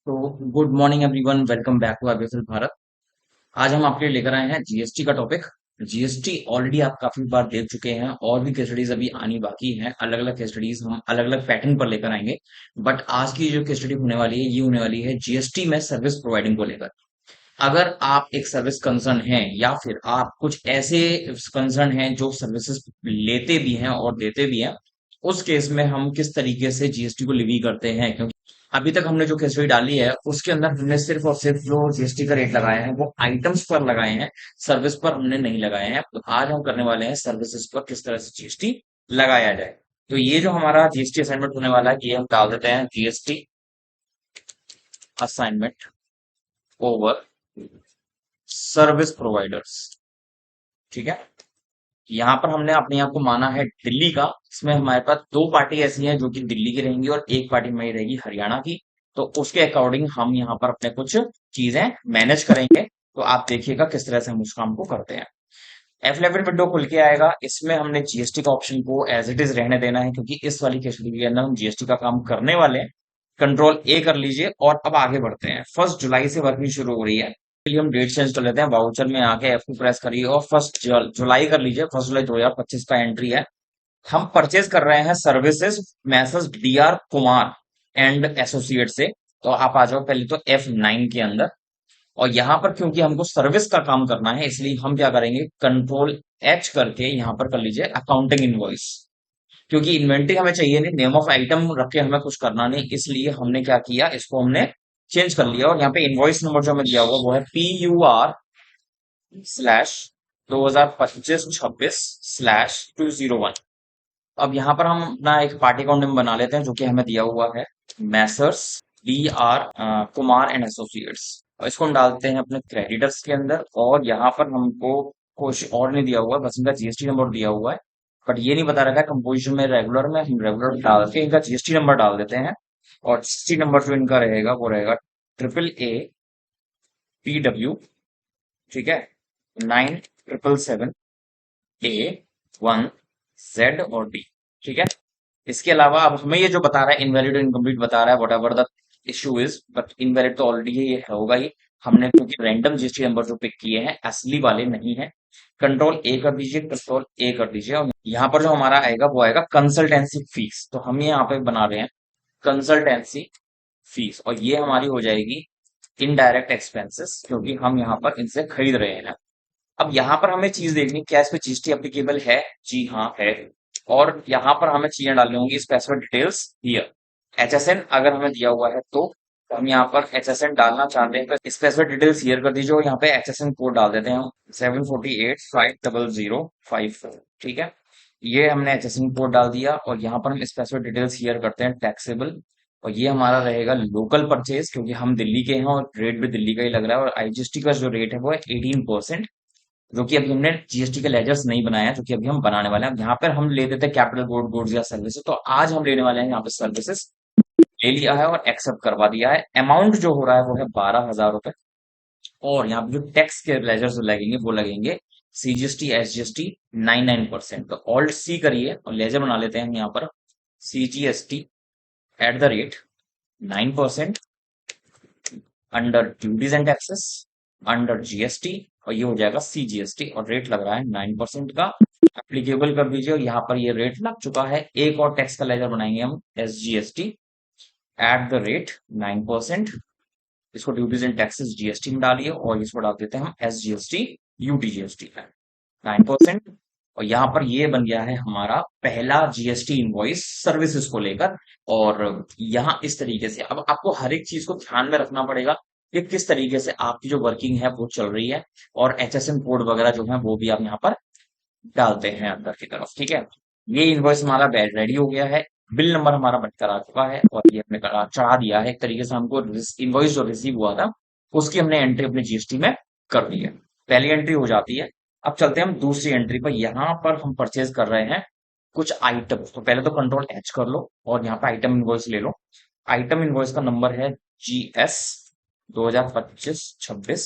तो good morning everyone, welcome back to IBSL Bharat. आज हम आपके लिए लेकर आए हैं जीएसटी का टॉपिक। जीएसटी ऑलरेडी आप काफी बार देख चुके हैं और भी केस स्टडीज अभी आनी बाकी हैं। अलग अलग केस स्टडीज हम अलग अलग पैटर्न पर लेकर आएंगे। बट आज की जो केस स्टडी होने वाली है ये होने वाली है जीएसटी में सर्विस प्रोवाइडिंग को लेकर। अगर आप एक सर्विस कंसर्न हैं या फिर आप कुछ ऐसे कंसर्न हैं जो सर्विसेज लेते भी हैं और देते भी हैं, उस केस में हम किस तरीके से जीएसटी को लिवी करते हैं। क्योंकि अभी तक हमने जो केस स्टडी डाली है उसके अंदर हमने सिर्फ और सिर्फ जो जीएसटी का रेट लगाया है वो आइटम्स पर लगाए हैं, सर्विस पर हमने नहीं लगाए हैं। तो आज हम करने वाले हैं सर्विसेज पर किस तरह से जीएसटी लगाया जाए। तो ये जो हमारा जीएसटी असाइनमेंट होने वाला है ये हम डाल देते हैं GST assignment over service providers. ठीक है, यहाँ पर हमने अपने आप को माना है दिल्ली का। इसमें हमारे पास दो पार्टी ऐसी हैं जो कि दिल्ली की रहेंगी और एक पार्टी हमारी रहेगी हरियाणा की। तो उसके अकॉर्डिंग हम यहाँ पर अपने कुछ चीजें मैनेज करेंगे। तो आप देखिएगा किस तरह से हम उस काम को करते हैं। F11 विंडो खुल के आएगा। इसमें हमने जीएसटी का ऑप्शन को एज इट इज रहने देना है क्योंकि इस वाली कैटेगरी के अंदर हम जीएसटी का काम करने वाले हैं। कंट्रोल ए कर लीजिए और अब आगे बढ़ते हैं। 1 जुलाई से वर्किंग शुरू हो रही है। के लिए हम डेट चेंज कर लेते हैं। वाउचर में आके F2 प्रेस करिए और 1 जुलाई कर लीजिए। 1 जुलाई 2025 का एंट्री है। हम परचेज कर रहे हैं services message DR Kumar and associate से। तो आप आ जाओ पहले तो F9 के अंदर। और यहाँ पर क्योंकि हमको सर्विस का काम करना है इसलिए हम क्या करेंगे, कंट्रोल H करके यहाँ पर कर लीजिए अकाउंटिंग इनवॉइस। क्योंकि इन्वेंट्री हमें चाहिए नहीं, नेम ऑफ आइटम रख के हमें कुछ करना नहीं, इसलिए हमने क्या किया, इसको हमने चेंज कर लिया। और यहाँ पे इनवॉइस नंबर जो हमें दिया हुआ वो है PUR/2025/201। अब यहाँ पर हम अपना एक पार्टी अकाउंट नंबर बना लेते हैं जो कि हमें दिया हुआ है Messrs DR Kumar and associates. और इसको हम डालते हैं अपने क्रेडिटर्स के अंदर। और यहाँ पर हमको कुछ और नहीं दिया हुआ है, बस इनका जीएसटी नंबर दिया हुआ है। बट ये नहीं बता रखा है कंपोजिशन में रेगुलर में, हम रेगुलर डाल के इनका जीएसटी नंबर डाल देते हैं। और जीएसटी नंबर जो इनका रहेगा वो रहेगा AAPW, ठीक है, 9777A1Z और D। ठीक है, इसके अलावा अब हमें ये जो बता रहा है इनवैलिड और इनकम्प्लीट बता रहा है, what ever the issue is, but invalid तो ऑलरेडी ये होगा ही। हमने क्योंकि रैंडम जीएसटी नंबर जो पिक किए हैं असली वाले नहीं है। कंट्रोल ए कर दीजिए, कंट्रोल ए कर दीजिए। और यहाँ पर जो हमारा आएगा वो आएगा कंसल्टेंसी फीस। तो हम यहाँ पे बना रहे हैं कंसल्टेंसी फीस और ये हमारी हो जाएगी इनडायरेक्ट एक्सपेंसेस क्योंकि हम यहाँ पर इनसे खरीद रहे हैं। अब यहाँ पर हमें चीज देखनी क्या इस पे जीएसटी एप्लीकेबल है। जी हाँ है। और यहाँ पर हमें चीजें डालनी होंगी स्पेसिफिक डिटेल्स हियर। HSN अगर हमें दिया हुआ है तो हम यहाँ पर HSN डालना चाहते हैं तो स्पेसिफिक डिटेल्स हियर कर दीजिए और यहाँ पे HSN कोड डाल देते हैं हम 7485005। ठीक है, ये हमने HSN कोड डाल दिया और यहाँ पर हम स्पेसिफिक डिटेल्स हियर करते हैं टैक्सेबल। और ये हमारा रहेगा लोकल परचेज क्योंकि हम दिल्ली के हैं और रेट भी दिल्ली का ही लग रहा है। और आईजीएसटी का जो रेट है वो है 18%, जो कि अभी हमने जीएसटी के लेजर्स नहीं बनाया, जो कि अभी हम बनाने वाले हैं। अब यहाँ पर हम ले देते हैं कैपिटल गुड गुड्स या सर्विसेज। तो आज हम लेने वाले हैं यहाँ पे सर्विसेज, ले लिया है और एक्सेप्ट करवा दिया है। अमाउंट जो हो रहा है वो है 12,000 रुपए। और यहाँ पे जो टैक्स के लेजर्स लगेंगे वो लगेंगे CGST SGST 99%। तो ऑल्ट C करिए और लेजर बना लेते हैं हम यहाँ पर CGST@9% under duties and taxes under GST. और ये हो जाएगा CGST और रेट लग रहा है 9% का। एप्लीकेबल कर दीजिए और यहाँ पर ये रेट लग चुका है। एक और टैक्स का लेजर बनाएंगे हम SGST@9%। इसको ड्यूटीज एंड टैक्सेस जीएसटी में डालिए और इसको डाल देते हैं हम SGST UTGST 9%। और यहाँ पर ये बन गया है हमारा पहला जीएसटी इनवॉइस सर्विसेज को लेकर। और यहाँ इस तरीके से अब आपको हर एक चीज को ध्यान में रखना पड़ेगा कि किस तरीके से आपकी जो वर्किंग है वो चल रही है। और HSN कोड वगैरह जो है वो भी आप यहाँ पर डालते हैं अंदर की तरफ। ठीक है, ये इनवॉइस हमारा रेडी हो गया है। बिल नंबर हमारा बनकर आ चुका है और ये हमने चढ़ा दिया है। एक तरीके से हमको इनवॉइस जो रिसीव हुआ था उसकी हमने एंट्री अपने जीएसटी में कर दी है। पहली एंट्री हो जाती है। अब चलते हैं हम दूसरी एंट्री पर। यहाँ पर हम परचेज कर रहे हैं कुछ आइटम। तो पहले तो कंट्रोल H कर लो और यहाँ पे आइटम इनवॉइस ले लो। आइटम इनवॉइस का नंबर है GS 2025-26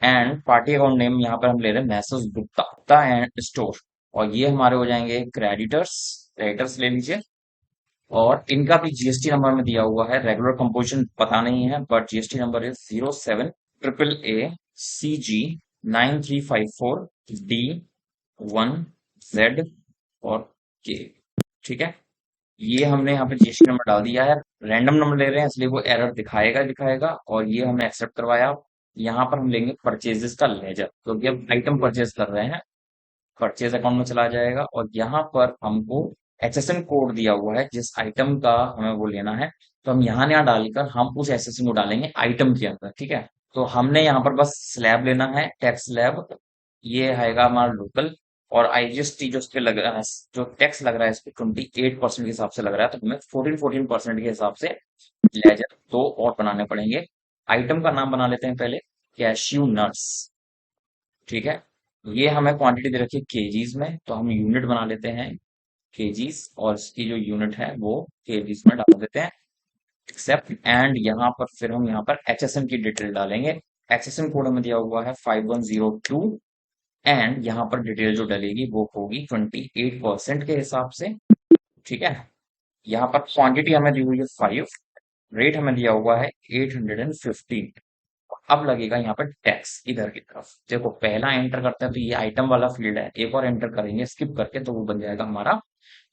and party account name यहाँ पर हम ले रहे हैं मैसेज गुप्ता एंड स्टोर। और ये हमारे हो जाएंगे क्रेडिटर्स। क्रेडिटर्स ले लीजिए और इनका भी जीएसटी नंबर में दिया हुआ है, रेगुलर कंपोजिशन पता नहीं है, but GST number is 07AACG9354D1Z और के। ठीक है, ये हमने यहाँ पे जीएसटी नंबर डाल दिया है। रैंडम नंबर ले रहे हैं इसलिए वो एरर दिखाएगा ही दिखाएगा, और ये हमने एक्सेप्ट करवाया। यहाँ पर हम लेंगे परचेजेस का लेजर, क्योंकि अब आइटम परचेज कर रहे हैं, परचेज अकाउंट में चला जाएगा। और यहाँ पर हमको एचएसएन कोड दिया हुआ है जिस आइटम का हमें वो लेना है, तो हम यहाँ ना डालकर हम उस एसएसएन को डालेंगे आइटम के अंदर। ठीक है, तो हमने यहाँ पर बस स्लैब लेना है, टैक्स स्लैब, ये आएगा हमारा लोकल। और आईजीएसटी जो इस पे लग रहा है, जो टैक्स लग रहा है इस पे 28% के हिसाब से लग रहा है, तो हमें 14% के हिसाब से लेजर दो और बनाने पड़ेंगे। आइटम का नाम बना लेते हैं पहले, कैश्यू नट्स। ठीक है, ये हमें क्वांटिटी दे रखी है केजीज में, तो हम यूनिट बना लेते हैं केजीज, और इसकी जो यूनिट है वो केजीज में डाल देते हैं, एक्सेप्ट। एंड यहाँ पर फिर हम यहाँ पर एचएसएन की डिटेल डालेंगे। एचएसएन कोड हमें दिया हुआ है 5102, एंड यहाँ पर डिटेल जो डलेगी वो होगी 28% के हिसाब से। ठीक है, यहाँ पर क्वांटिटी हमें दी हुई है 5, रेट हमें दिया हुआ है 815। अब लगेगा यहाँ पर टैक्स इधर की तरफ। देखो पहला एंटर करते हैं तो ये आइटम वाला फील्ड है, एक और एंटर करेंगे स्किप करके तो वो बन जाएगा हमारा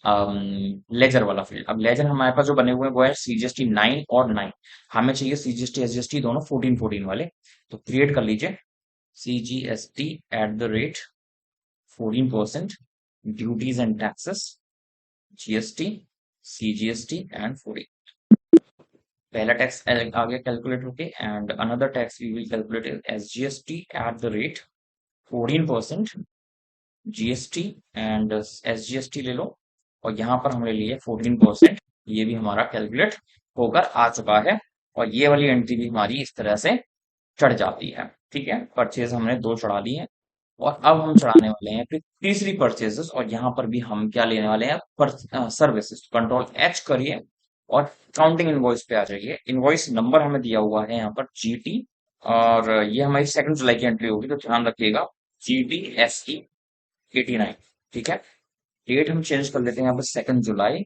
लेजर वाला फील्ड। अब लेजर हमारे पास जो बने हुए हैं वो है सीजीएसटी 9 और 9, हमें चाहिए सीजीएसटी एसजीएसटी दोनों 14 वाले। तो क्रिएट कर लीजिए CGST at the rate 14%, duties and taxes, GST, CGST and 14। पहला टैक्स आगे कैलकुलेट होके, and another tax we will calculate SGST at the rate 14%, GST and SGST ले लो, और यहाँ पर हमने लिए 14%। ये भी हमारा कैलकुलेट होकर आ चुका है, और ये वाली एंट्री भी हमारी इस तरह से चढ़ जाती है। ठीक है, परचेज हमने दो चढ़ा दी है, और अब हम चढ़ाने वाले हैं फिर तीसरी परचेजेस, और यहाँ पर भी हम क्या लेने वाले हैं, सर्विसेज। कंट्रोल एच करिए और काउंटिंग इनवॉइस पे आ जाइए। इनवॉइस नंबर हमें दिया हुआ है यहाँ पर जीटी, और ये हमारी 2 जुलाई की एंट्री होगी, तो ध्यान रखिएगा GTSE 89। ठीक है, डेट हम चेंज कर लेते हैं यहाँ पर 2 जुलाई,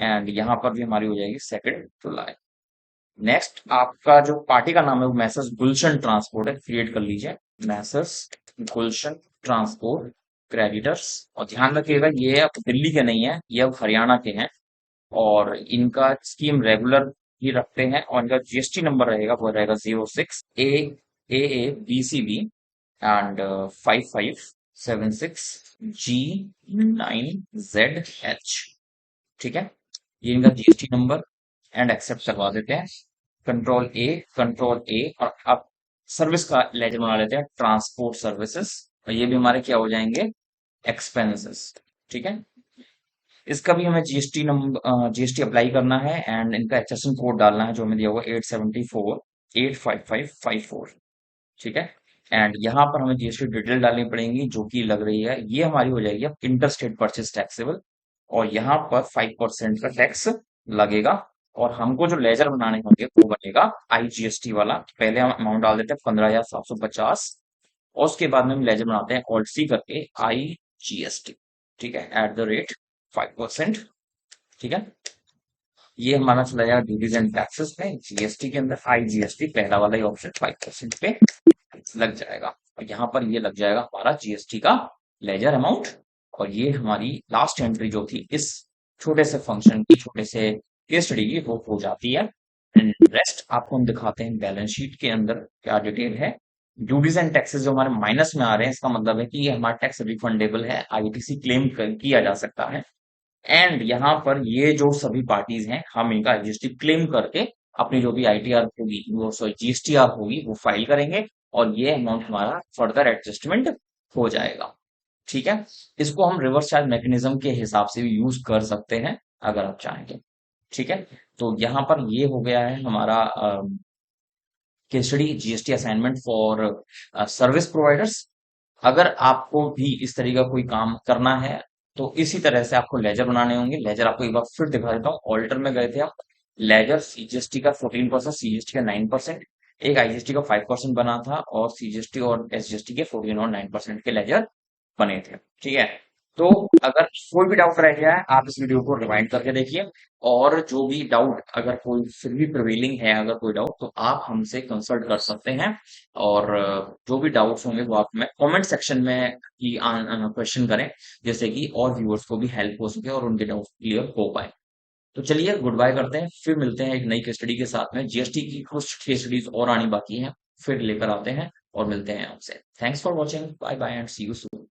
एंड यहाँ पर भी हमारी हो जाएगी 2 जुलाई। नेक्स्ट आपका जो पार्टी का नाम है वो मैसर्स गुलशन ट्रांसपोर्ट है, क्रिएट कर लीजिए मैसर्स गुलशन ट्रांसपोर्ट क्रेडिटर्स। और ध्यान रखिएगा ये अब दिल्ली के नहीं है, ये अब हरियाणा के हैं, और इनका स्कीम रेगुलर ही रखते हैं, और इनका जीएसटी नंबर रहेगा वो रहेगा 06AABCB एंड 5576G9ZH। ठीक है, ये इनका जीएसटी नंबर, एंड एक्सेप्ट करवा देते हैं। कंट्रोल ए, और अब सर्विस का लेजर बना लेते हैं ट्रांसपोर्ट सर्विसेज, और ये भी हमारे क्या हो जाएंगे, एक्सपेंसेस। ठीक है, इसका भी हमें जीएसटी नंबर जीएसटी अप्लाई करना है, एंड इनका एचएसएन कोड डालना है जो हमें दिया हुआ 874 85554। ठीक है, एंड यहाँ पर हमें जीएसटी डिटेल डालनी पड़ेगी जो कि लग रही है, ये हमारी हो जाएगी अब इंटर स्टेट परचेज टैक्सेबल, और यहाँ पर 5% का टैक्स लगेगा। और हमको जो लेजर बनाने होंगे वो बनेगा आईजीएसटी वाला। पहले हम अमाउंट डाल देते हैं 15,750, और उसके बाद में हम लेजर बनाते हैं ऑल्ट सी करके आईजीएसटी। ठीक है, एट द रेट 5%। ठीक है, ये हमारा चला जाएगा ड्यूटीज एंड टैक्सेस में, जीएसटी के अंदर आईजीएसटी पहला वाला ही ऑप्शन 5% पे लग जाएगा, और यहाँ पर ये लग जाएगा हमारा जीएसटी का लेजर अमाउंट। और ये हमारी लास्ट एंट्री जो थी इस छोटे से फंक्शन की, छोटे से केस स्टडी की, वो हो जाती है। एंड रेस्ट आपको हम दिखाते हैं बैलेंस शीट के अंदर क्या डिटेल है। ड्यूटीज एंड टैक्सेस जो हमारे माइनस में आ रहे हैं, इसका मतलब है कि ये हमारा टैक्स रिफंडेबल है, आईटीसी क्लेम किया जा सकता है। एंड यहाँ पर ये जो सभी पार्टीज हैं, हम इनका जीएसटी क्लेम करके अपनी जो भी आईटीआर होगी, वो सॉरी जीएसटीआर होगी, वो फाइल करेंगे, और ये अमाउंट हमारा फर्दर एडजस्टमेंट हो जाएगा। ठीक है, इसको हम रिवर्स चार्ज मैकेनिज्म के हिसाब से भी यूज कर सकते हैं अगर आप चाहेंगे। ठीक है, तो यहाँ पर ये हो गया है हमारा case study GST assignment for service providers. अगर आपको भी इस तरह का कोई काम करना है तो इसी तरह से आपको लेजर बनाने होंगे। लेजर आपको एक बार फिर दिखा देता हूँ, ऑल्टर में गए थे हम, लेजर सीजीएसटी का 14%, सीजीएसटी का 9%, एक आईजीएसटी का 5% बना था, और सीजीएसटी और एसजीएसटी के 14 और 9% के लेजर बने थे। ठीक है, तो अगर कोई भी डाउट रह गया है, आप इस वीडियो को रिवाइंड करके देखिए, और जो भी डाउट अगर कोई फिर भी प्रिवेलिंग है, अगर कोई डाउट, तो आप हमसे कंसल्ट कर सकते हैं। और जो भी डाउट्स होंगे वो आप में कमेंट सेक्शन में ही क्वेश्चन करें, जैसे कि और व्यूअर्स को भी हेल्प हो सके और उनके डाउट क्लियर हो पाए। तो चलिए गुड बाय करते हैं, फिर मिलते हैं एक नई केस स्टडी के साथ में। जीएसटी की कुछ केस स्टडीज और आनी बाकी हैं, फिर लेकर आते हैं और मिलते हैं आपसे। Thanks for watching, bye bye and see you soon.